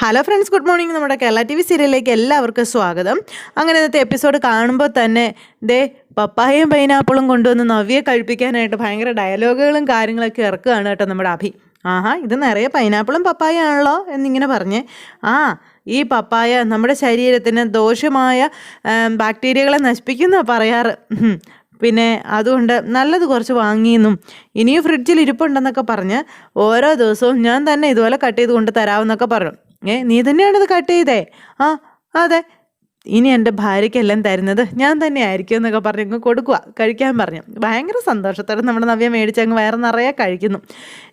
Hello friends, good morning. നമ്മുടെ Kerala T V സീരിയലിലേക്ക് എല്ലാവർക്കും സ്വാഗതം. അങ്ങനെ ഇന്നത്തെ എപ്പിസോഡ് കാണുമ്പോൾ തന്നെ പപ്പായയും പൈനാപ്പിളും കൊണ്ടുവന്ന് നവ്യയെ കഴിപ്പിക്കാനായിട്ട് ഭയങ്കര ഡയലോഗുകളും കാര്യങ്ങളൊക്കെ ഇറക്കുകയാണ് കേട്ടോ നമ്മുടെ അഭി. ആഹാ, ഇത് നിറയെ പൈനാപ്പിളും പപ്പായ ആണല്ലോ എന്നിങ്ങനെ പറഞ്ഞ് ഈ പപ്പായ നമ്മുടെ ശരീരത്തിന് ദോഷമായ ബാക്ടീരിയകളെ നശിപ്പിക്കുന്ന പറയാറ്. പിന്നെ അതുകൊണ്ട് നല്ലത് കുറച്ച് വാങ്ങിയെന്നും ഇനിയും ഫ്രിഡ്ജിൽ ഇരിപ്പുണ്ടെന്നൊക്കെ പറഞ്ഞ് ഓരോ ദിവസവും ഞാൻ തന്നെ ഇതുപോലെ കട്ട് ചെയ്ത് കൊണ്ട് തരാമെന്നൊക്കെ പറഞ്ഞു. നീ തന്നെയാണിത് കട്ട് ചെയ്തേ? അതെ, ഇനി എൻ്റെ ഭാര്യയ്ക്കെല്ലാം തരുന്നത് ഞാൻ തന്നെ ആയിരിക്കും എന്നൊക്കെ പറഞ്ഞ് കൊടുക്കുക, കഴിക്കാൻ പറഞ്ഞു. ഭയങ്കര സന്തോഷത്തോടെ നമ്മുടെ നവ്യ മേടിച്ചങ്ങ് വയറ് നിറയെ കഴിക്കുന്നു.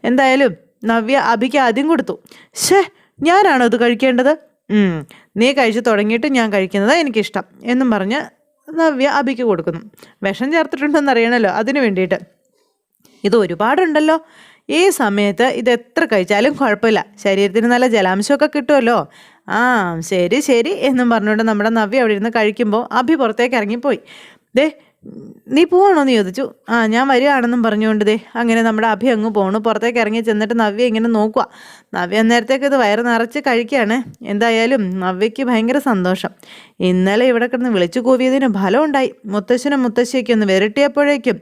എന്തായാലും നവ്യ അഭിക്ക് ആദ്യം കൊടുത്തു. ഞാനാണോ ഇത് കഴിക്കേണ്ടത്? നീ കഴിച്ചു തുടങ്ങിയിട്ട് ഞാൻ കഴിക്കുന്നത് എനിക്കിഷ്ടം എന്നും പറഞ്ഞ് നവ്യ അഭിക്ക് കൊടുക്കുന്നു. വിഷം ചേർത്തിട്ടുണ്ടെന്ന് അറിയണമല്ലോ, അതിന് വേണ്ടിയിട്ട്. ഇത് ഒരുപാടുണ്ടല്ലോ, ഈ സമയത്ത് ഇത് എത്ര കഴിച്ചാലും കുഴപ്പമില്ല, ശരീരത്തിന് നല്ല ജലാംശമൊക്കെ കിട്ടുമല്ലോ. ശരി ശരി എന്നും പറഞ്ഞുകൊണ്ട് നമ്മുടെ നവ്യ അവിടെ ഇരുന്ന് കഴിക്കുമ്പോൾ അഭി പുറത്തേക്ക് ഇറങ്ങിപ്പോയി. നീ പോവാണോ എന്ന് ചോദിച്ചു. ഞാൻ വരികയാണെന്നും പറഞ്ഞുകൊണ്ട് അങ്ങനെ നമ്മുടെ അഭി അങ്ങ് പോണു. പുറത്തേക്ക് ഇറങ്ങി ചെന്നിട്ട് നവ്യ ഇങ്ങനെ നോക്കുക. നവ്യ നേരത്തേക്ക് ഇത് വയറ് നിറച്ച് കഴിക്കുകയാണ്. എന്തായാലും നവ്യയ്ക്ക് ഭയങ്കര സന്തോഷം. ഇന്നലെ ഇവിടെ കിടന്ന് വിളിച്ചു കൂവിയതിന് ഫലം ഉണ്ടായി. മുത്തശ്ശനും മുത്തശ്ശിയൊക്കെ ഒന്ന് വിരട്ടിയപ്പോഴേക്കും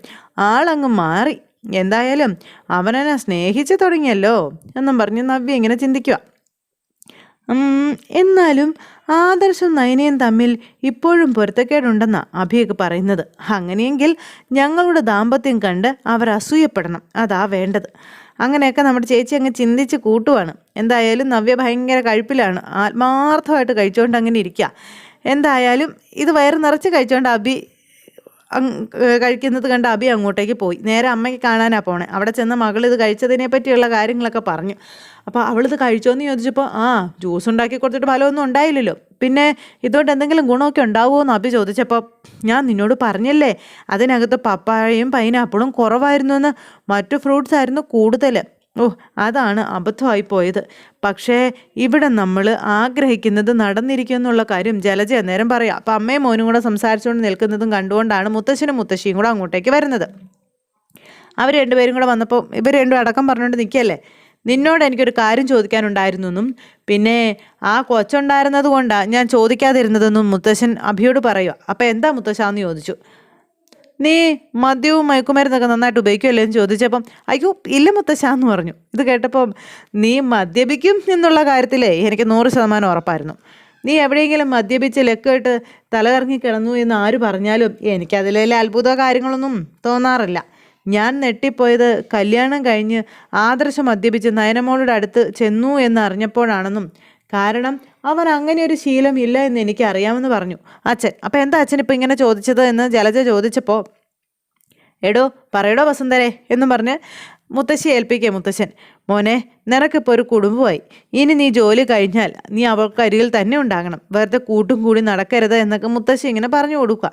ആളങ്ങ് മാറി. എന്തായാലും അവനെന്നെ സ്നേഹിച്ചു തുടങ്ങിയല്ലോ എന്നും പറഞ്ഞ് നവ്യ ഇങ്ങനെ ചിന്തിക്കുക. എന്നാലും ആദർശും നയനയും തമ്മിൽ ഇപ്പോഴും പൊരുത്തക്കേടുണ്ടെന്നാണ് അഭിയൊക്കെ പറയുന്നത്. അങ്ങനെയെങ്കിൽ ഞങ്ങളുടെ ദാമ്പത്യം കണ്ട് അവർ അസൂയപ്പെടണം, അതാ വേണ്ടത്. അങ്ങനെയൊക്കെ നമ്മുടെ ചേച്ചി അങ്ങ് ചിന്തിച്ച് കൂട്ടുവാണ്. എന്തായാലും നവ്യ ഭയങ്കര കഴിപ്പിലാണ്, ആത്മാർത്ഥമായിട്ട് കഴിച്ചുകൊണ്ട് അങ്ങനെ ഇരിക്കുക. എന്തായാലും ഇത് വയറ് നിറച്ച് കഴിച്ചുകൊണ്ട് അഭി കഴിക്കുന്നത് കണ്ട് അഭി അങ്ങോട്ടേക്ക് പോയി. നേരെ അമ്മയ്ക്ക് കാണാനാണ് പോണേ. അവിടെ ചെന്ന് മകൾ ഇത് കഴിച്ചതിനെ പറ്റിയുള്ള കാര്യങ്ങളൊക്കെ പറഞ്ഞു. അപ്പോൾ അവളിത് കഴിച്ചോന്ന് ചോദിച്ചപ്പോൾ ജ്യൂസ് ഉണ്ടാക്കി കൊടുത്തിട്ട് ഫലമൊന്നും ഉണ്ടായില്ലല്ലോ, പിന്നെ ഇതുകൊണ്ട് എന്തെങ്കിലും ഗുണമൊക്കെ ഉണ്ടാവുമോ എന്ന് അഭി ചോദിച്ചപ്പോൾ ഞാൻ നിന്നോട് പറഞ്ഞല്ലേ അതിനകത്ത് പപ്പായയും പൈനാപ്പിളും കുറവായിരുന്നു എന്ന്, മറ്റു ഫ്രൂട്ട്സ് ആയിരുന്നു കൂടുതൽ. അതാണ് അബദ്ധമായി പോയത്. പക്ഷേ ഇവിടെ നമ്മൾ ആഗ്രഹിക്കുന്നത് നടന്നിരിക്കും എന്നുള്ള കാര്യം ജലജ അന്നേരം പറയാം. അപ്പം അമ്മയും മോനും കൂടെ സംസാരിച്ചുകൊണ്ട് നിൽക്കുന്നതും കണ്ടുകൊണ്ടാണ് മുത്തശ്ശനും മുത്തശ്ശിയും കൂടെ അങ്ങോട്ടേക്ക് വരുന്നത്. അവർ രണ്ടുപേരും കൂടെ വന്നപ്പോൾ ഇവർ രണ്ടും അടക്കം പറഞ്ഞുകൊണ്ട് നിൽക്കുകയല്ലേ. നിന്നോട് എനിക്കൊരു കാര്യം ചോദിക്കാനുണ്ടായിരുന്നു എന്നും പിന്നെ ആ കൊച്ചുണ്ടായിരുന്നത് കൊണ്ടാണ് ഞാൻ ചോദിക്കാതിരുന്നതെന്നും മുത്തശ്ശൻ അഭിയോട് പറയുക. അപ്പം എന്താ മുത്തശ്ശാന്ന് ചോദിച്ചു. നീ മദ്യവും മയക്കുമരുന്നൊക്കെ നന്നായിട്ട് ഉപയോഗിക്കുമല്ലോ എന്ന് ചോദിച്ചപ്പം അയ്യോ ഇല്ല മുത്തശ്ശാന്ന് പറഞ്ഞു. ഇത് കേട്ടപ്പം നീ മദ്യപിക്കും എന്നുള്ള കാര്യത്തിലേ എനിക്ക് 100% ഉറപ്പായിരുന്നു. നീ എവിടെയെങ്കിലും മദ്യപിച്ച് ലക്കിട്ട് തലകറങ്ങി കിടന്നു എന്ന് ആര് പറഞ്ഞാലും എനിക്കതിലെ അത്ഭുത കാര്യങ്ങളൊന്നും തോന്നാറില്ല. ഞാൻ നെട്ടിപ്പോയത് കല്യാണം കഴിഞ്ഞ് ആദർശം മദ്യപിച്ച് നയനമോളുടെ അടുത്ത് ചെന്നു എന്നറിഞ്ഞപ്പോഴാണെന്നും, കാരണം അവൻ അങ്ങനെ ഒരു ശീലം ഇല്ല എന്ന് എനിക്ക് അറിയാമെന്ന് പറഞ്ഞു അച്ഛൻ. അപ്പം എന്താ അച്ഛൻ ഇപ്പം ഇങ്ങനെ ചോദിച്ചത് എന്ന് ജലജ ചോദിച്ചപ്പോൾ എടോ പറയടോ വസുന്ധരെ എന്നും പറഞ്ഞ് മുത്തശ്ശി ഏൽപ്പിക്കുക മുത്തശ്ശൻ. മോനെ, നിനക്കിപ്പോൾ ഒരു കുടുംബമായി. ഇനി നീ ജോലി കഴിഞ്ഞാൽ നീ അവൾക്ക് അരികിൽ തന്നെ ഉണ്ടാകണം, വെറുതെ കൂട്ടും കൂടി നടക്കരുത് എന്നൊക്കെ മുത്തശ്ശി ഇങ്ങനെ പറഞ്ഞു കൊടുക്കുക.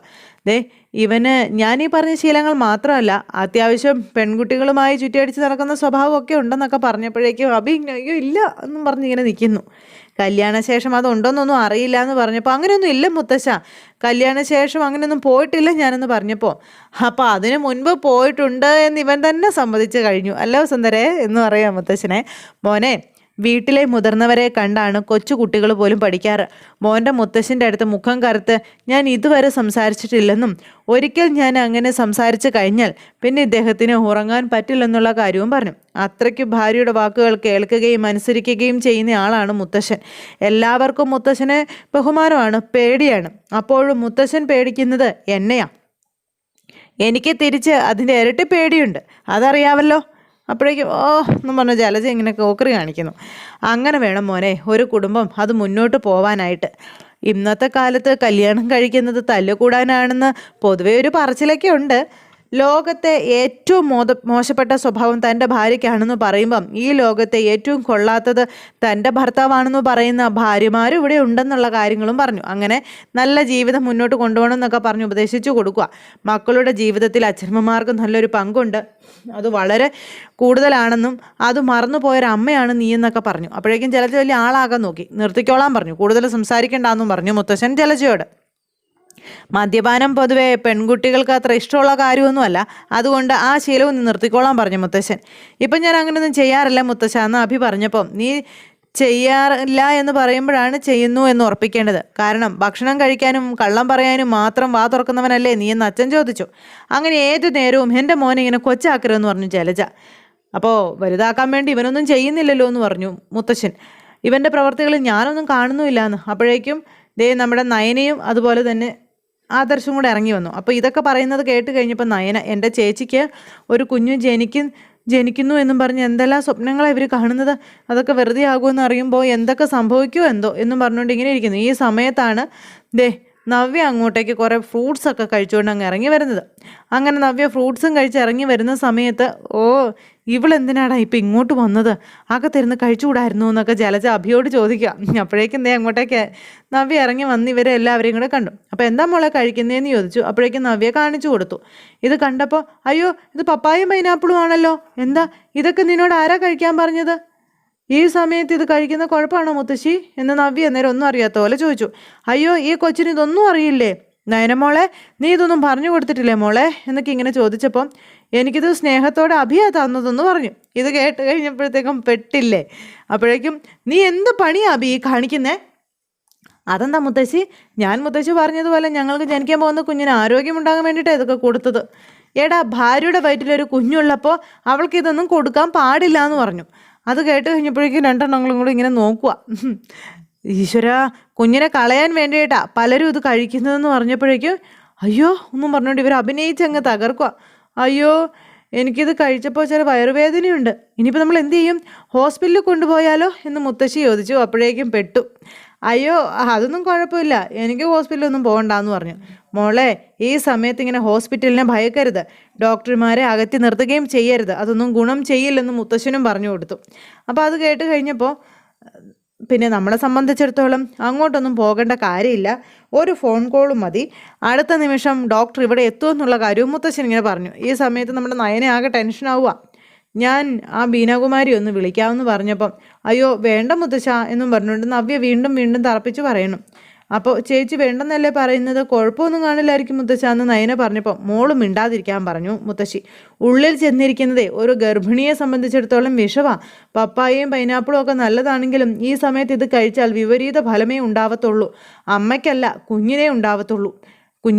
ഇവന് ഞാൻ ഈ പറഞ്ഞ ശീലങ്ങൾ മാത്രമല്ല, അത്യാവശ്യം പെൺകുട്ടികളുമായി ചുറ്റിയടിച്ച് നടക്കുന്ന സ്വഭാവമൊക്കെ ഉണ്ടെന്നൊക്കെ പറഞ്ഞപ്പോഴേക്കും അഭി അയ്യോ ഇല്ല എന്നും പറഞ്ഞിങ്ങനെ നിൽക്കുന്നു. കല്യാണശേഷം അതുണ്ടോയെന്നൊന്നും അറിയില്ല എന്ന് പറഞ്ഞപ്പോൾ അങ്ങനെയൊന്നും ഇല്ല മുത്തശ്ശ, കല്യാണശേഷം അങ്ങനെയൊന്നും പോയിട്ടില്ല ഞാനെന്ന് പറഞ്ഞപ്പോൾ അപ്പോൾ അതിന് മുൻപ് പോയിട്ടുണ്ട് എന്ന് ഇവൻ തന്നെ സമ്മതിച്ച് കഴിഞ്ഞു അല്ലോ സുന്ദരേ എന്ന് പറയാം മുത്തശ്ശനെ. മോനെ, വീട്ടിലെ മുതിർന്നവരെ കണ്ടാണ് കൊച്ചു കുട്ടികൾ പോലും പഠിക്കാറ്. മോൻ്റെ മുത്തശ്ശൻ്റെ അടുത്ത് മുഖം കറുത്ത് ഞാൻ ഇതുവരെ സംസാരിച്ചിട്ടില്ലെന്നും ഒരിക്കൽ ഞാൻ അങ്ങനെ സംസാരിച്ചു കഴിഞ്ഞാൽ പിന്നെ ഇദ്ദേഹത്തിന് ഉറങ്ങാൻ പറ്റില്ലെന്നുള്ള കാര്യവും പറഞ്ഞു. അത്രയ്ക്ക് ഭാര്യയുടെ വാക്കുകൾ കേൾക്കുകയും അനുസരിക്കുകയും ചെയ്യുന്ന ആളാണ് മുത്തശ്ശൻ. എല്ലാവർക്കും മുത്തശ്ശനെ ബഹുമാനമാണ്, പേടിയാണ്. അപ്പോഴും മുത്തശ്ശൻ പേടിക്കുന്നത് എന്നെയാണ്. എനിക്ക് തിരിച്ച് അതിൻ്റെ ഇരട്ടി പേടിയുണ്ട്, അതറിയാമല്ലോ. അപ്പോഴേക്കും എന്നും പറഞ്ഞ ജലജ ഇങ്ങനെ കോക്കറി കാണിക്കുന്നു. അങ്ങനെ വേണം മോനെ ഒരു കുടുംബം അത് മുന്നോട്ട് പോവാനായിട്ട്. ഇന്നത്തെ കാലത്ത് കല്യാണം കഴിക്കുന്നത് തല്ലുകൂടാനാണെന്ന് പൊതുവെ ഒരു പറച്ചിലൊക്കെ ഉണ്ട്. ലോകത്തെ ഏറ്റവും മോശപ്പെട്ട സ്വഭാവം തൻ്റെ ഭാര്യയ്ക്കാണെന്ന് പറയുമ്പം ഈ ലോകത്തെ ഏറ്റവും കൊള്ളാത്തത് തൻ്റെ ഭർത്താവാണെന്ന് പറയുന്ന ഭാര്യമാരും ഇവിടെ ഉണ്ടെന്നുള്ള കാര്യങ്ങളും പറഞ്ഞു. അങ്ങനെ നല്ല ജീവിതം മുന്നോട്ട് കൊണ്ടുപോകണം എന്നൊക്കെ പറഞ്ഞ് ഉപദേശിച്ചു കൊടുക്കുക. മക്കളുടെ ജീവിതത്തിൽ അച്ഛനമ്മമാർക്ക് നല്ലൊരു പങ്കുണ്ട്, അത് വളരെ കൂടുതലാണെന്നും അത് മറന്നുപോയൊരമ്മയാണ് നീ എന്നൊക്കെ പറഞ്ഞു. അപ്പോഴേക്കും ജലജ വലിയ ആളാകാൻ നോക്കി. നിർത്തിക്കോളാൻ പറഞ്ഞു, കൂടുതൽ സംസാരിക്കേണ്ടെന്നും പറഞ്ഞു മുത്തശ്ശൻ ജലജയോട്. മദ്യപാനം പൊതുവെ പെൺകുട്ടികൾക്ക് അത്ര ഇഷ്ടമുള്ള കാര്യമൊന്നുമല്ല, അതുകൊണ്ട് ആ ശീലവും നിർത്തിക്കോളാൻ പറഞ്ഞു മുത്തശ്ശൻ. ഇപ്പം ഞാൻ അങ്ങനെയൊന്നും ചെയ്യാറില്ല മുത്തശ്ശ എന്ന് അഭി പറഞ്ഞപ്പം നീ ചെയ്യാറില്ല എന്ന് പറയുമ്പോഴാണ് ചെയ്യുന്നു എന്ന് ഉറപ്പിക്കേണ്ടത്. കാരണം ഭക്ഷണം കഴിക്കാനും കള്ളം പറയാനും മാത്രം വാ തുറക്കുന്നവനല്ലേ നീ എന്ന് അച്ഛൻ ചോദിച്ചു. അങ്ങനെ ഏതു നേരവും എൻ്റെ മോനെ ഇങ്ങനെ കൊച്ചാക്കരുതെന്ന് പറഞ്ഞു ജലജ. അപ്പോൾ വലുതാക്കാൻ വേണ്ടി ഇവനൊന്നും ചെയ്യുന്നില്ലല്ലോ എന്ന് പറഞ്ഞു മുത്തശ്ശൻ. ഇവൻ്റെ പ്രവർത്തികൾ ഞാനൊന്നും കാണുന്നുമില്ല എന്ന്. അപ്പോഴേക്കും നമ്മുടെ നയനയും അതുപോലെ തന്നെ ആദർശം കൂടെ ഇറങ്ങി വന്നു. അപ്പോൾ ഇതൊക്കെ പറയുന്നത് കേട്ട് കഴിഞ്ഞപ്പോൾ നയന, എൻ്റെ ചേച്ചിക്ക് ഒരു കുഞ്ഞു ജനിക്കുന്നു എന്നും പറഞ്ഞ് എന്തെല്ലാം സ്വപ്നങ്ങളാണ് ഇവർ കാണുന്നത്, അതൊക്കെ വെറുതെ ആകുമെന്ന് അറിയുമ്പോൾ എന്തൊക്കെ സംഭവിക്കുമോ എന്തോ എന്നും പറഞ്ഞുകൊണ്ട് ഇങ്ങനെ ഇരിക്കുന്നു. ഈ സമയത്താണ് നവ്യ അങ്ങോട്ടേക്ക് കുറേ ഫ്രൂട്ട്സൊക്കെ കഴിച്ചുകൊണ്ട് അങ്ങ് ഇറങ്ങി വരുന്നത്. അങ്ങനെ നവ്യ ഫ്രൂട്ട്സും കഴിച്ച് ഇറങ്ങി വരുന്ന സമയത്ത് ഇവളെന്തിനാടാ ഇപ്പം ഇങ്ങോട്ട് വന്നത്, അകത്തിരുന്ന് കഴിച്ചുകൂടായിരുന്നു എന്നൊക്കെ ജലജ അഭിയോട് ചോദിക്കുക. അപ്പോഴേക്കും അങ്ങോട്ടേക്ക് നവ്യ ഇറങ്ങി വന്ന് ഇവരെ എല്ലാവരെയും കൂടെ കണ്ടു. അപ്പോൾ എന്താ മോളെ കഴിക്കുന്നതെന്ന് ചോദിച്ചു. അപ്പോഴേക്കും നവ്യ കാണിച്ചു കൊടുത്തു. ഇത് കണ്ടപ്പോൾ അയ്യോ ഇത് പപ്പായും പൈനാപ്പിളും ആണല്ലോ, എന്താ ഇതൊക്കെ നിന്നോട് ആരാ കഴിക്കാൻ പറഞ്ഞത്, ഈ സമയത്ത് ഇത് കഴിക്കുന്ന കുഴപ്പമാണോ മുത്തശ്ശി എന്ന് നവ്യ അന്നേരം ഒന്നും അറിയാത്ത പോലെ ചോദിച്ചു. അയ്യോ ഈ കൊച്ചിന് ഇതൊന്നും അറിയില്ലേ, നയനമോളെ നീ ഇതൊന്നും പറഞ്ഞു കൊടുത്തിട്ടില്ലേ മോളെ എന്നൊക്കെ ഇങ്ങനെ ചോദിച്ചപ്പം എനിക്കിത് സ്നേഹത്തോടെ അഭിയാ തന്നതെന്ന് പറഞ്ഞു. ഇത് കേട്ട് കഴിഞ്ഞപ്പോഴത്തേക്കും പെട്ടില്ലേ. അപ്പോഴേക്കും നീ എന്ത് പണിയാ അഭി കാണിക്കുന്നേ, അതെന്താ മുത്തശ്ശി, ഞാൻ മുത്തശ്ശി പറഞ്ഞതുപോലെ ഞങ്ങൾക്ക് ജനിക്കാൻ പോകുന്ന കുഞ്ഞിന് ആരോഗ്യമുണ്ടാകാൻ വേണ്ടിയിട്ടാണ് ഇതൊക്കെ കൊടുത്തത്. എടാ ഭാര്യയുടെ വയറ്റിലൊരു കുഞ്ഞുള്ളപ്പോൾ അവൾക്ക് ഇതൊന്നും കൊടുക്കാൻ പാടില്ല എന്ന് പറഞ്ഞു. അത് കേട്ട് കഴിഞ്ഞപ്പോഴേക്കും രണ്ടെണ്ണങ്ങളും കൂടി ഇങ്ങനെ നോക്കുക. ഈശ്വര, കുഞ്ഞിനെ കളയാൻ വേണ്ടിയിട്ടാ പലരും ഇത് കഴിക്കുന്നതെന്ന് പറഞ്ഞപ്പോഴേക്കും അയ്യോ ഒന്നും പറഞ്ഞുകൊണ്ട് ഇവർ അഭിനയിച്ചങ്ങ് തകർക്കുക. അയ്യോ എനിക്കിത് കഴിച്ചപ്പോൾ ചില വയറുവേദനയുണ്ട്, ഇനിയിപ്പോൾ നമ്മൾ എന്ത് ചെയ്യും, ഹോസ്പിറ്റലിൽ കൊണ്ടുപോയാലോ എന്ന് മുത്തശ്ശി ചോദിച്ചു. അപ്പോഴേക്കും പെട്ടു. അയ്യോ അതൊന്നും കുഴപ്പമില്ല, എനിക്ക് ഹോസ്പിറ്റലൊന്നും പോകണ്ടെന്ന് പറഞ്ഞു. മോളെ ഈ സമയത്ത് ഇങ്ങനെ ഹോസ്പിറ്റലിനെ ഭയക്കരുത്, ഡോക്ടർമാരെ അകറ്റി നിർത്തുകയും ചെയ്യരുത്, അതൊന്നും ഗുണം ചെയ്യില്ലെന്ന് മുത്തശ്ശനും പറഞ്ഞു കൊടുത്തു. അപ്പോൾ അത് കേട്ട് കഴിഞ്ഞപ്പോൾ പിന്നെ നമ്മളെ സംബന്ധിച്ചിടത്തോളം അങ്ങോട്ടൊന്നും പോകേണ്ട കാര്യമില്ല, ഒരു ഫോൺ കോളും മതി, അടുത്ത നിമിഷം ഡോക്ടർ ഇവിടെ എത്തുമെന്നുള്ള കാര്യവും മുത്തശ്ശൻ ഇങ്ങനെ പറഞ്ഞു. ഈ സമയത്ത് നമ്മുടെ നയനെ ആകെ ടെൻഷനാവുക. ഞാൻ ആ ബീനാകുമാരി ഒന്ന് വിളിക്കാമെന്ന് പറഞ്ഞപ്പം അയ്യോ വേണ്ട മുത്തശ്ശ എന്നും പറഞ്ഞുകൊണ്ട് നവ്യ വീണ്ടും വീണ്ടും തറപ്പിച്ച് പറയണം. അപ്പോൾ ചേച്ചി വേണ്ടെന്നല്ലേ പറയുന്നത്, കുഴപ്പമൊന്നും കാണില്ലായിരിക്കും മുത്തശ്ശ എന്ന് നയന പറഞ്ഞപ്പോൾ മോള് മിണ്ടാതിരിക്കാൻ പറഞ്ഞു മുത്തശ്ശി. ഉള്ളിൽ ചെന്നിരിക്കുന്നതേ ഒരു ഗർഭിണിയെ സംബന്ധിച്ചിടത്തോളം വിഷവാ. പപ്പായയും പൈനാപ്പിളും ഒക്കെ നല്ലതാണെങ്കിലും ഈ സമയത്ത് ഇത് കഴിച്ചാൽ വിപരീത ഫലമേ ഉണ്ടാവത്തുള്ളൂ, അമ്മയ്ക്കല്ല കുഞ്ഞിനെ ഉണ്ടാവത്തുള്ളൂ.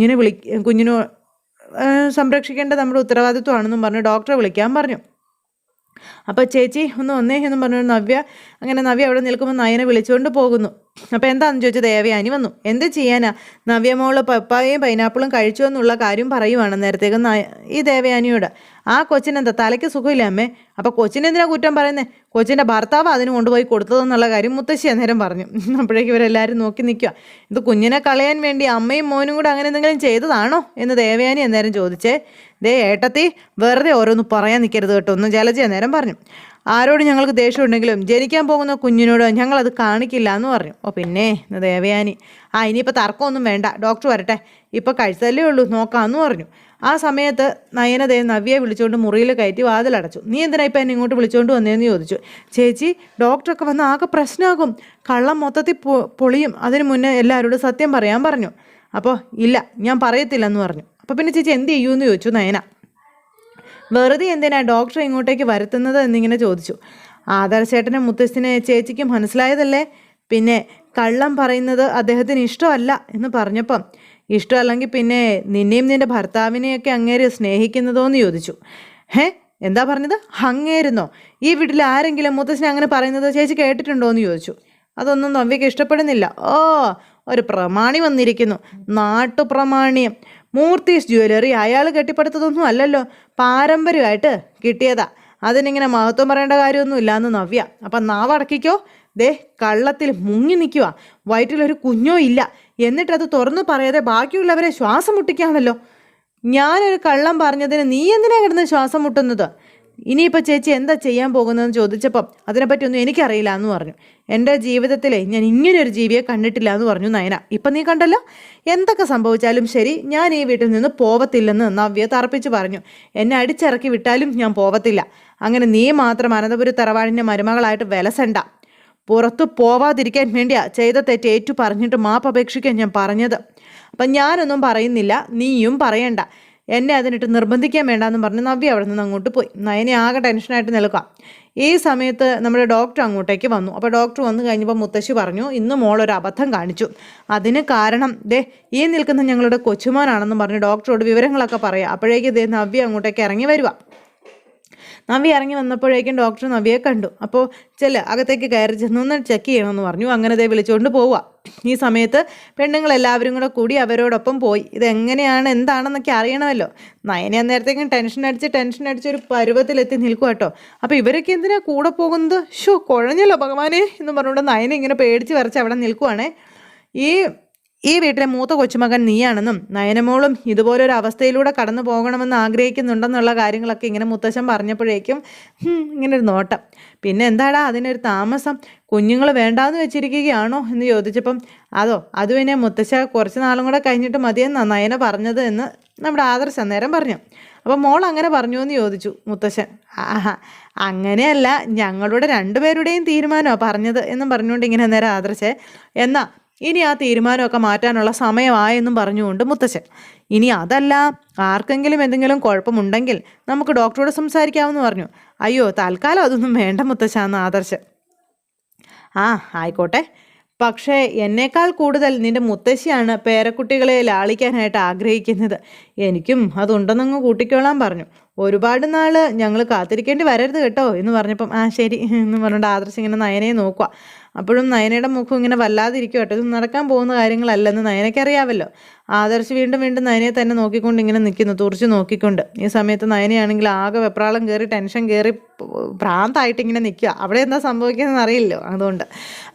കുഞ്ഞിനോ സംരക്ഷിക്കേണ്ട നമ്മുടെ ഉത്തരവാദിത്വമാണെന്നും പറഞ്ഞു ഡോക്ടറെ വിളിക്കാൻ പറഞ്ഞു. അപ്പോൾ ചേച്ചി ഒന്ന് വന്നേ എന്നും പറഞ്ഞു നവ്യ അവിടെ നിൽക്കുമ്പോൾ നയനെ വിളിച്ചുകൊണ്ട് പോകുന്നു. അപ്പോൾ എന്താണെന്ന് ചോദിച്ചാൽ ദേവയാനി വന്നു. എന്ത് ചെയ്യാനാ, നവ്യ മോള് പപ്പായയും പൈനാപ്പിളും കഴിച്ചു എന്നുള്ള കാര്യം പറയുവാണ് നേരത്തേക്ക് ഈ ദേവയാനിയോട്. ആ കൊച്ചിനെന്താ തലയ്ക്ക് സുഖമില്ല അമ്മേ, അപ്പോൾ കൊച്ചിനെന്തിനാ കുറ്റം പറയുന്നത്, കൊച്ചിൻ്റെ ഭർത്താവ് അതിന് കൊണ്ടുപോയി കൊടുത്തതെന്നുള്ള കാര്യം മുത്തശ്ശി അന്നേരം പറഞ്ഞു. അപ്പോഴേക്കും ഇവരെല്ലാവരും നോക്കി നിൽക്കുക. ഇത് കുഞ്ഞിനെ കളയാൻ വേണ്ടി അമ്മയും മോനും കൂടെ അങ്ങനെ എന്തെങ്കിലും ചെയ്തതാണോ എന്ന് ദേവയാനി അന്നേരം ചോദിച്ചേ. ഏട്ടത്തി വെറുതെ ഓരോന്ന് പറയാൻ നിൽക്കരുത് കേട്ടോ ഒന്ന് ജലജ അന്നേരം പറഞ്ഞു. ആരോട് ഞങ്ങൾക്ക് ദേഷ്യം ഉണ്ടെങ്കിലും ജനിക്കാൻ പോകുന്ന കുഞ്ഞിനോട് ഞങ്ങളത് കാണിക്കില്ല എന്ന് പറഞ്ഞു. പിന്നെ ദേവയാനി ഇനിയിപ്പോൾ തർക്കമൊന്നും വേണ്ട, ഡോക്ടർ വരട്ടെ, ഇപ്പോൾ കഴിച്ചതല്ലേ ഉള്ളൂ, നോക്കാമെന്ന് പറഞ്ഞു. ആ സമയത്ത് നവ്യയെ വിളിച്ചുകൊണ്ട് മുറിയിൽ കയറ്റി വാതിലടച്ചു. നീ എന്തിനാ ഇപ്പം എന്നെ ഇങ്ങോട്ട് വിളിച്ചുകൊണ്ട് വന്നതെന്ന് ചോദിച്ചു. ചേച്ചി ഡോക്ടറൊക്കെ വന്ന് ആകെ പ്രശ്നമാകും, കള്ളം മൊത്തത്തിൽ പൊളിയും, അതിന് മുന്നേ എല്ലാവരോടും സത്യം പറയാൻ പറഞ്ഞു. അപ്പോൾ ഇല്ല ഞാൻ പറയത്തില്ലെന്ന് പറഞ്ഞു. അപ്പോൾ പിന്നെ ചേച്ചി എന്ത് ചെയ്യുമെന്ന് ചോദിച്ചു നയന. വെറുതെ എന്തിനാ ഡോക്ടറെ ഇങ്ങോട്ടേക്ക് വരുത്തുന്നത് എന്നിങ്ങനെ ചോദിച്ചു. ആദർശേട്ടനെ മുത്തശ്ശിനെ ചേച്ചിക്ക് മനസ്സിലായതല്ലേ, പിന്നെ കള്ളം പറയുന്നത് അദ്ദേഹത്തിന് ഇഷ്ടമല്ല എന്ന് പറഞ്ഞപ്പം ഇഷ്ടമല്ലെങ്കിൽ പിന്നെ നിന്നെയും നിൻ്റെ ഭർത്താവിനെയൊക്കെ അങ്ങേര് സ്നേഹിക്കുന്നതോ എന്ന് ചോദിച്ചു. എന്താ പറഞ്ഞത്, അങ്ങേരുന്നോ, ഈ വീട്ടിൽ ആരെങ്കിലും മുത്തശ്ശനെ അങ്ങനെ പറയുന്നത് ചേച്ചി കേട്ടിട്ടുണ്ടോ എന്ന് ചോദിച്ചു. അതൊന്നും നവ്യക്ക് ഇഷ്ടപ്പെടുന്നില്ല. ഒരു പ്രമാണി വന്നിരിക്കുന്നു, നാട്ടുപ്രമാണിയം, മൂർത്തീസ് ജ്വല്ലറി, അയാൾ കെട്ടിപ്പടുത്തതൊന്നും അല്ലല്ലോ, പാരമ്പര്യമായിട്ട് കിട്ടിയതാ, അതിനിങ്ങനെ മഹത്വം പറയേണ്ട കാര്യമൊന്നും ഇല്ലയെന്ന് നവ്യ. അപ്പം നാവടക്കിക്കോ, കള്ളത്തിൽ മുങ്ങി നിൽക്കുക, വയറ്റിലൊരു കുഞ്ഞോ ഇല്ല, എന്നിട്ടത് തുറന്നു പറയാതെ ബാക്കിയുള്ളവരെ ശ്വാസം മുട്ടിക്കുകയാണല്ലോ. ഞാനൊരു കള്ളം പറഞ്ഞതിന് നീ എന്തിനാ കിടന്ന് ശ്വാസം മുട്ടുന്നത്, ഇനിയിപ്പോൾ ചേച്ചി എന്താ ചെയ്യാൻ പോകുന്നതെന്ന് ചോദിച്ചപ്പം അതിനെപ്പറ്റിയൊന്നും എനിക്കറിയില്ല എന്ന് പറഞ്ഞു. എൻ്റെ ജീവിതത്തിലെ ഞാൻ ഇങ്ങനെയൊരു ജീവിയെ കണ്ടിട്ടില്ല എന്ന് പറഞ്ഞു നയന. ഇപ്പം നീ കണ്ടല്ലോ, എന്തൊക്കെ സംഭവിച്ചാലും ശരി ഞാൻ ഈ വീട്ടിൽ നിന്ന് പോവത്തില്ലെന്ന് നവ്യ തറപ്പിച്ച് പറഞ്ഞു. എന്നെ അടിച്ചിറക്കി വിട്ടാലും ഞാൻ പോവത്തില്ല, അങ്ങനെ നീ മാത്രം അനന്തപുരി തറവാടിൻ്റെ മരുമകളായിട്ട് വിലസണ്ട. പുറത്തു പോവാതിരിക്കാൻ വേണ്ടിയാ ചെയ്ത തെറ്റ് ഏറ്റു പറഞ്ഞിട്ട് മാപ്പ് അപേക്ഷിക്കാൻ ഞാൻ പറഞ്ഞത്. അപ്പം ഞാനൊന്നും പറയുന്നില്ല, നീയും പറയണ്ട. എന്നെ അതിനിട്ട് നിർബന്ധിക്കാൻ വേണ്ടാന്ന് പറഞ്ഞ് നവ്യ അവിടെ നിന്ന് അങ്ങോട്ട് പോയി. നയനെ ആകെ ടെൻഷനായിട്ട് നിൽക്കാം. ഈ സമയത്ത് നമ്മുടെ ഡോക്ടർ അങ്ങോട്ടേക്ക് വന്നു. അപ്പോൾ ഡോക്ടർ വന്നു കഴിഞ്ഞപ്പോൾ മുത്തശ്ശി പറഞ്ഞു, ഇന്ന് മോളൊരു അബദ്ധം കാണിച്ചു. അതിന് കാരണം ഈ നിൽക്കുന്ന ഞങ്ങളുടെ കൊച്ചുമോനാണെന്ന് പറഞ്ഞ് ഡോക്ടറോട് വിവരങ്ങളൊക്കെ പറയാം. അപ്പോഴേക്ക് നവ്യ അങ്ങോട്ടേക്ക് ഇറങ്ങി വരുക. നവ്യ ഇറങ്ങി വന്നപ്പോഴേക്കും ഡോക്ടർ നവ്യയെ കണ്ടു. അപ്പോൾ അകത്തേക്ക് കയറി ചെന്നൊന്ന് ചെക്ക് ചെയ്യണമെന്ന് പറഞ്ഞു. അങ്ങനെ വിളിച്ചുകൊണ്ട് പോവുക. ഈ സമയത്ത് പെണ്ണുങ്ങളെല്ലാവരും കൂടെ കൂടി അവരോടൊപ്പം പോയി. ഇതെങ്ങനെയാണ് എന്താണെന്നൊക്കെ അറിയണമല്ലോ. നയനെ അന്നേരത്തേക്കും ടെൻഷൻ അടിച്ച് ഒരു പരുവത്തിലെത്തി നിൽക്കുക കേട്ടോ. അപ്പോൾ ഇവരൊക്കെ എന്തിനാ കൂടെ പോകുന്നത്? കുഴഞ്ഞല്ലോ ഭഗവാനെ എന്ന് പറഞ്ഞുകൊണ്ട് നയനെ ഇങ്ങനെ പേടിച്ച് വരച്ച് അവിടെ നിൽക്കുവാണേ. ഈ വീട്ടിലെ മൂത്ത കൊച്ചുമകൻ നീയാണെന്നും നയനമോളും ഇതുപോലൊരു അവസ്ഥയിലൂടെ കടന്നു പോകണമെന്ന് ആഗ്രഹിക്കുന്നുണ്ടെന്നുള്ള കാര്യങ്ങളൊക്കെ ഇങ്ങനെ മുത്തശ്ശൻ പറഞ്ഞപ്പോഴേക്കും ഇങ്ങനെ ഒരു നോട്ടം. പിന്നെ എന്താടാ അതിനൊരു താമസം? കുഞ്ഞുങ്ങൾ വേണ്ടാന്ന് വെച്ചിരിക്കുകയാണോ എന്ന് ചോദിച്ചപ്പം അത് പിന്നെ മുത്തശ്ശ കുറച്ച് നാളും കൂടെ കഴിഞ്ഞിട്ട് മതിയെന്നാണ് നയന പറഞ്ഞത് എന്ന് നമ്മുടെ ആദർശ് അന്നേരം പറഞ്ഞു. അപ്പം മോൾ അങ്ങനെ പറഞ്ഞു എന്ന് ചോദിച്ചു മുത്തശ്ശൻ. അങ്ങനെയല്ല, ഞങ്ങളുടെ രണ്ടുപേരുടെയും തീരുമാനമാണ് പറഞ്ഞത് എന്നും പറഞ്ഞുകൊണ്ട് ഇങ്ങനെ അന്നേരം ആദർശേ എന്നാ ഇനി ആ തീരുമാനമൊക്കെ മാറ്റാനുള്ള സമയമായെന്നും പറഞ്ഞുകൊണ്ട് മുത്തശ്ശൻ. ഇനി അതല്ല, ആർക്കെങ്കിലും എന്തെങ്കിലും കുഴപ്പമുണ്ടെങ്കിൽ നമുക്ക് ഡോക്ടറോട് സംസാരിക്കാമെന്ന് പറഞ്ഞു. അയ്യോ തൽക്കാലം അതൊന്നും വേണ്ട മുത്തശ്ശാന്ന് ആദർശ്. ആയിക്കോട്ടെ, പക്ഷേ എന്നേക്കാൾ കൂടുതൽ നിന്റെ മുത്തശ്ശിയാണ് പേരക്കുട്ടികളെ ലാളിക്കാനായിട്ട് ആഗ്രഹിക്കുന്നത്. എനിക്കും അതുണ്ടെന്നങ്ങ് കൂട്ടിക്കോളാൻ പറഞ്ഞു. ഒരുപാട് നാൾ ഞങ്ങൾ കാത്തിരിക്കേണ്ടി വരരുത് കേട്ടോ എന്ന് പറഞ്ഞപ്പം ശരി എന്ന് പറഞ്ഞിട്ട് ആദർശ് ഇങ്ങനെ നയനയെ നോക്കുക. അപ്പോഴും നയനയുടെ മുഖം ഇങ്ങനെ വല്ലാതിരിക്കും കേട്ടോ. ഇത് നടക്കാൻ പോകുന്ന കാര്യങ്ങളല്ലെന്ന് നയനയ്ക്കറിയാമല്ലോ. ആദർശ് വീണ്ടും നയനയെ തന്നെ നോക്കിക്കൊണ്ട് ഇങ്ങനെ നിൽക്കുന്നു, തുറച്ച് നോക്കിക്കൊണ്ട്. ഈ സമയത്ത് നയനയാണെങ്കിൽ ആകെ വെപ്രാളം കയറി ടെൻഷൻ കയറി ഭ്രാന്തായിട്ട് ഇങ്ങനെ നിൽക്കുക. അവിടെ എന്താ സംഭവിക്കുന്നതെന്ന് അറിയില്ലോ, അതുകൊണ്ട്.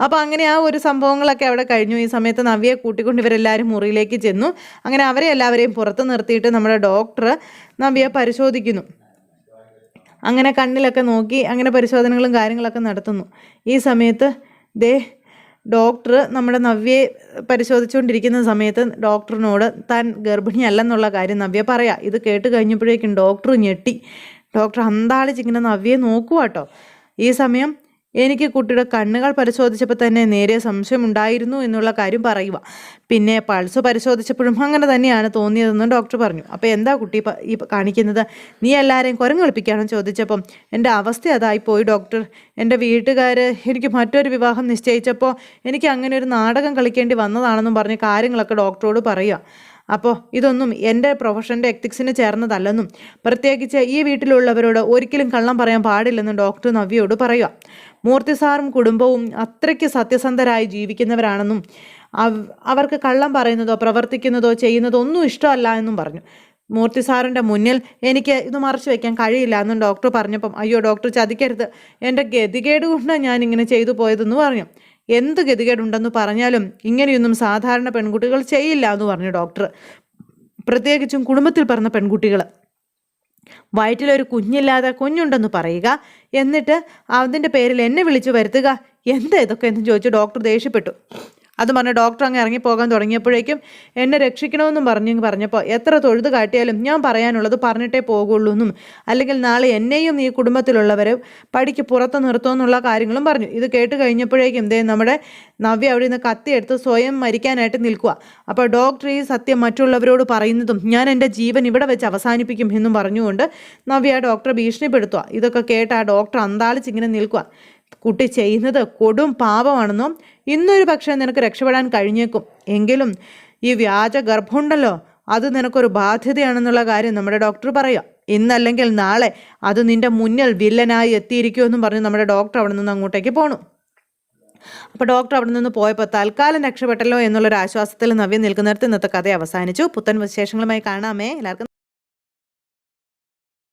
അപ്പോൾ അങ്ങനെ ആ ഒരു സംഭവങ്ങളൊക്കെ അവിടെ കഴിഞ്ഞു. ഈ സമയത്ത് നവ്യയെ കൂട്ടിക്കൊണ്ട് ഇവരെല്ലാവരും മുറിയിലേക്ക് ചെന്നു. അങ്ങനെ അവരെ എല്ലാവരെയും പുറത്ത് നിർത്തിയിട്ട് നമ്മുടെ ഡോക്ടർ നവ്യയെ പരിശോധിക്കുന്നു. അങ്ങനെ കണ്ണിലൊക്കെ നോക്കി അങ്ങനെ പരിശോധനകളും കാര്യങ്ങളൊക്കെ നടത്തുന്നു. ഈ സമയത്ത് ഡോക്ടർ നമ്മുടെ നവ്യയെ പരിശോധിച്ചുകൊണ്ടിരിക്കുന്ന സമയത്ത് ഡോക്ടറിനോട് താൻ ഗർഭിണിയല്ലെന്നുള്ള കാര്യം നവ്യ പറയാം. ഇത് കേട്ട് കഴിഞ്ഞപ്പോഴേക്കും ഡോക്ടർ ഞെട്ടി. ഡോക്ടർ അന്താളിച്ചിങ്ങനെ നവ്യയെ നോക്കുക കേട്ടോ. ഈ സമയം എനിക്ക് കുട്ടിയുടെ കണ്ണുകൾ പരിശോധിച്ചപ്പോൾ തന്നെ നേരെ സംശയമുണ്ടായിരുന്നു എന്നുള്ള കാര്യം പറയുക. പിന്നെ പൾസ് പരിശോധിച്ചപ്പോഴും അങ്ങനെ തന്നെയാണ് തോന്നിയതെന്നും ഡോക്ടർ പറഞ്ഞു. അപ്പോൾ എന്താ കുട്ടി ഈ കാണിക്കുന്നത്? നീ എല്ലാവരെയും കുരങ്ങ് കളിപ്പിക്കുകയാണെന്ന് ചോദിച്ചപ്പം എൻ്റെ അവസ്ഥ അതായിപ്പോയി ഡോക്ടർ. എൻ്റെ വീട്ടുകാർ എനിക്ക് മറ്റൊരു വിവാഹം നിശ്ചയിച്ചപ്പോൾ എനിക്ക് അങ്ങനെ ഒരു നാടകം കളിക്കേണ്ടി വന്നതാണെന്നും പറഞ്ഞ് കാര്യങ്ങളൊക്കെ ഡോക്ടറോട് പറയുക. അപ്പോൾ ഇതൊന്നും എൻ്റെ പ്രൊഫഷൻ്റെ എത്തിക്സിന് ചേർന്നതല്ലെന്നും പ്രത്യേകിച്ച് ഈ വീട്ടിലുള്ളവരോട് ഒരിക്കലും കള്ളം പറയാൻ പാടില്ലെന്നും ഡോക്ടർ നവ്യയോട് പറയുക. മൂർത്തി സാറും കുടുംബവും അത്രയ്ക്ക് സത്യസന്ധരായി ജീവിക്കുന്നവരാണെന്നും അവർക്ക് കള്ളം പറയുന്നതോ പ്രവർത്തിക്കുന്നതോ ചെയ്യുന്നതോ ഒന്നും ഇഷ്ടമല്ല എന്നും പറഞ്ഞു. മൂർത്തി സാറിൻ്റെ മുന്നിൽ എനിക്ക് ഇത് മറച്ചു വയ്ക്കാൻ കഴിയില്ല എന്നും ഡോക്ടർ പറഞ്ഞപ്പം അയ്യോ ഡോക്ടർ ചതിക്കരുത്, എൻ്റെ ഗതികേട് കൊണ്ടാണ് ഞാനിങ്ങനെ ചെയ്തു പോയതെന്ന് പറഞ്ഞു. എന്ത് ഗതികേടുണ്ടെന്ന് പറഞ്ഞാലും ഇങ്ങനെയൊന്നും സാധാരണ പെൺകുട്ടികൾ ചെയ്യില്ല എന്ന് പറഞ്ഞു ഡോക്ടർ. പ്രത്യേകിച്ചും കുടുംബത്തിൽ പറഞ്ഞ പെൺകുട്ടികൾ. വയറ്റിലൊരു കുഞ്ഞില്ലാതെ കുഞ്ഞുണ്ടെന്ന് പറയുക, എന്നിട്ട് അതിൻ്റെ പേരിൽ എന്നെ വിളിച്ചു വരുത്തുക, എന്താ ഇതൊക്കെ എന്ന് ചോദിച്ചു ഡോക്ടർ ദേഷ്യപ്പെട്ടു. അത് പറഞ്ഞ് ഡോക്ടർ അങ്ങ് ഇറങ്ങിപ്പോകാൻ തുടങ്ങിയപ്പോഴേക്കും എന്നെ രക്ഷിക്കണമെന്നും പറഞ്ഞപ്പോൾ എത്ര തൊഴുത് കാട്ടിയാലും ഞാൻ പറയാനുള്ളത് പറഞ്ഞിട്ടേ പോകുള്ളൂ എന്നും അല്ലെങ്കിൽ നാളെ എന്നെയും ഈ കുടുംബത്തിലുള്ളവരെ പടിക്ക് പുറത്ത് നിർത്തുമെന്നുള്ള കാര്യങ്ങളും പറഞ്ഞു. ഇത് കേട്ട് കഴിഞ്ഞപ്പോഴേക്കും നമ്മുടെ നവ്യ അവിടെ നിന്ന് കത്തിയെടുത്ത് സ്വയം മരിക്കാനായിട്ട് നിൽക്കുക. അപ്പോൾ ഡോക്ടർ ഈ സത്യം മറ്റുള്ളവരോട് പറയുന്നതും ഞാൻ എൻ്റെ ജീവൻ ഇവിടെ വെച്ച് അവസാനിപ്പിക്കും എന്നും പറഞ്ഞുകൊണ്ട് നവ്യ ഡോക്ടറെ ഭീഷണിപ്പെടുത്തുക. ഇതൊക്കെ കേട്ട് ആ ഡോക്ടർ അന്താളിച്ചിങ്ങനെ നിൽക്കുക. കുട്ടി ചെയ്യുന്നത് കൊടും പാപമാണെന്നും ഇന്നൊരു പക്ഷേ നിനക്ക് രക്ഷപ്പെടാൻ കഴിഞ്ഞേക്കും, എങ്കിലും ഈ വ്യാജ ഗർഭമുണ്ടല്ലോ അത് നിനക്കൊരു ബാധ്യതയാണെന്നുള്ള കാര്യം നമ്മുടെ ഡോക്ടർ പറയാം. ഇന്നല്ലെങ്കിൽ നാളെ അത് നിന്റെ മുന്നിൽ വില്ലനായി എത്തിയിരിക്കുമെന്നും പറഞ്ഞ് നമ്മുടെ ഡോക്ടർ അവിടെ നിന്ന് അങ്ങോട്ടേക്ക് പോണു. അപ്പോൾ ഡോക്ടർ അവിടെ നിന്ന് പോയപ്പോൾ തൽക്കാലം രക്ഷപ്പെട്ടല്ലോ എന്നുള്ളൊരു ആശ്വാസത്തിൽ നവ്യ നിൽക്കുന്നിടത്ത് ഇന്നത്തെ കഥ അവസാനിച്ചു. പുത്തൻ വിശേഷങ്ങളുമായി കാണാമേ. എല്ലാവർക്കും